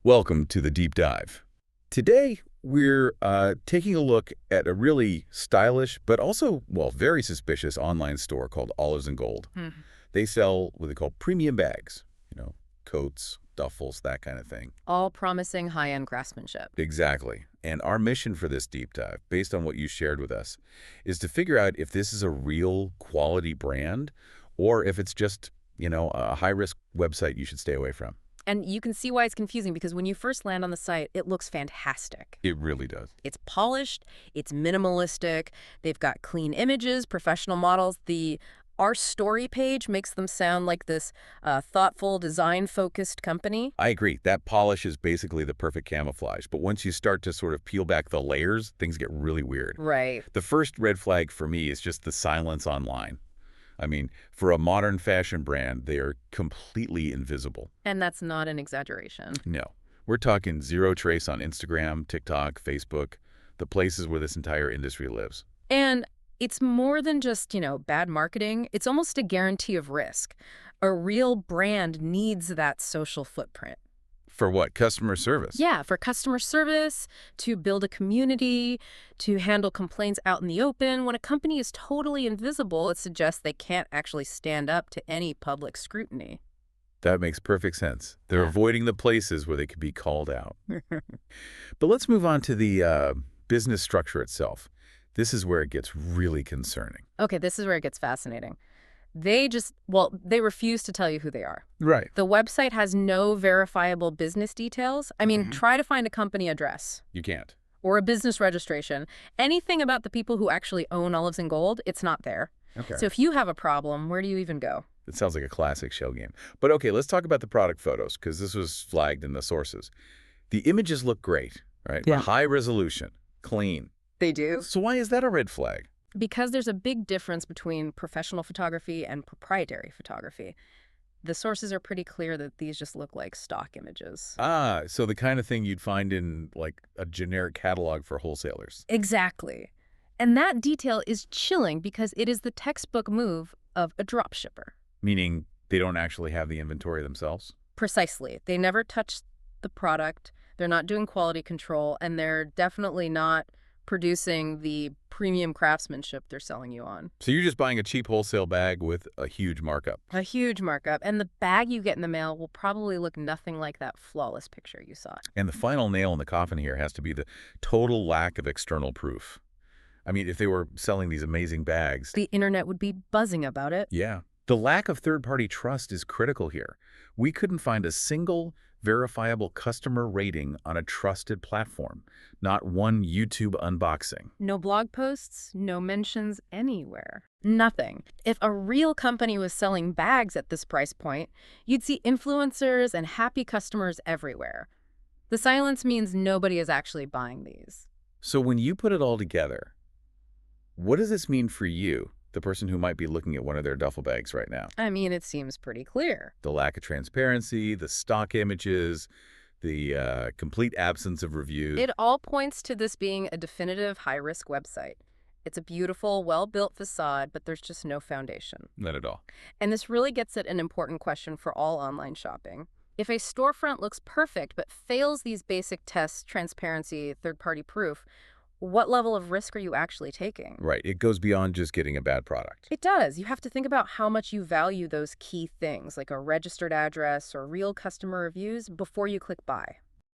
Welcome to the Deep Dive. Today, we're taking a look at a really stylish, but also, well, very suspicious online store called Olives and Gold. Mhm. They sell what they call premium bags, coats, duffels, that kind of thing. All promising high-end craftsmanship. Exactly. And our mission for this deep dive, based on what you shared with us, is to figure out if this is a real quality brand or if it's just, a high-risk website you should stay away from. And you can see why it's confusing because when you first land on the site, it looks fantastic. It really does. It's polished, it's minimalistic, they've got clean images, professional models. The Our Story page makes them sound like this thoughtful, design-focused company. I agree. That polish is basically the perfect camouflage. But once you start to sort of peel back the layers, things get really weird. Right. The first red flag for me is just the silence online. I mean, for a modern fashion brand, they are completely invisible. And that's not an exaggeration. No. We're talking zero trace on Instagram, TikTok, Facebook, the places where this entire industry lives. And it's more than just, bad marketing. It's almost a guarantee of risk. A real brand needs that social footprint. For what? Customer service? Yeah, for customer service, to build a community, to handle complaints out in the open. When a company is totally invisible, it suggests they can't actually stand up to any public scrutiny. That makes perfect sense. They're Yeah. avoiding the places where they could be called out. But let's move on to the business structure itself. This is where it gets really concerning. Okay, this is where it gets fascinating. They refuse to tell you who they are. Right. The website has no verifiable business details. I mean, try to find a company address You can't. or a business registration. Anything about the people who actually own Olives and Gold, it's not there. Okay. So if you have a problem, where do you even go? It sounds like a classic shell game. But okay, let's talk about the product photos, because this was flagged in the sources. The images look great, right? Yeah. High resolution, clean. They do. So why is that a red flag? Because there's a big difference between professional photography and proprietary photography. The sources are pretty clear that these just look like stock images. Ah, so the kind of thing you'd find in, like, a generic catalog for wholesalers. Exactly. And that detail is chilling because it is the textbook move of a dropshipper. Meaning they don't actually have the inventory themselves? Precisely. They never touch the product, they're not doing quality control, and they're definitely not producing the premium craftsmanship they're selling you on. So you're just buying a cheap wholesale bag with a huge markup. A huge markup, and the bag you get in the mail will probably look nothing like that flawless picture you saw. And the final nail in the coffin here has to be the total lack of external proof. I mean, if they were selling these amazing bags, The internet would be buzzing about it. yeah. The lack of third-party trust is critical here. We couldn't find a single verifiable customer rating on a trusted platform, not one YouTube unboxing. No blog posts, no mentions anywhere. Nothing. If a real company was selling bags at this price point, you'd see influencers and happy customers everywhere. The silence means nobody is actually buying these. So when you put it all together, what does this mean for you, the person who might be looking at one of their duffel bags right now? I mean, it seems pretty clear. The lack of transparency, the stock images, the complete absence of reviews. It all points to this being a definitive high-risk website. It's a beautiful, well-built facade, but there's just no foundation. Not at all. And this really gets at an important question for all online shopping. If a storefront looks perfect but fails these basic tests, transparency, third-party proof, what level of risk are you actually taking? Right. It goes beyond just getting a bad product. It does. You have to think about how much you value those key things, like a registered address or real customer reviews, before you click buy.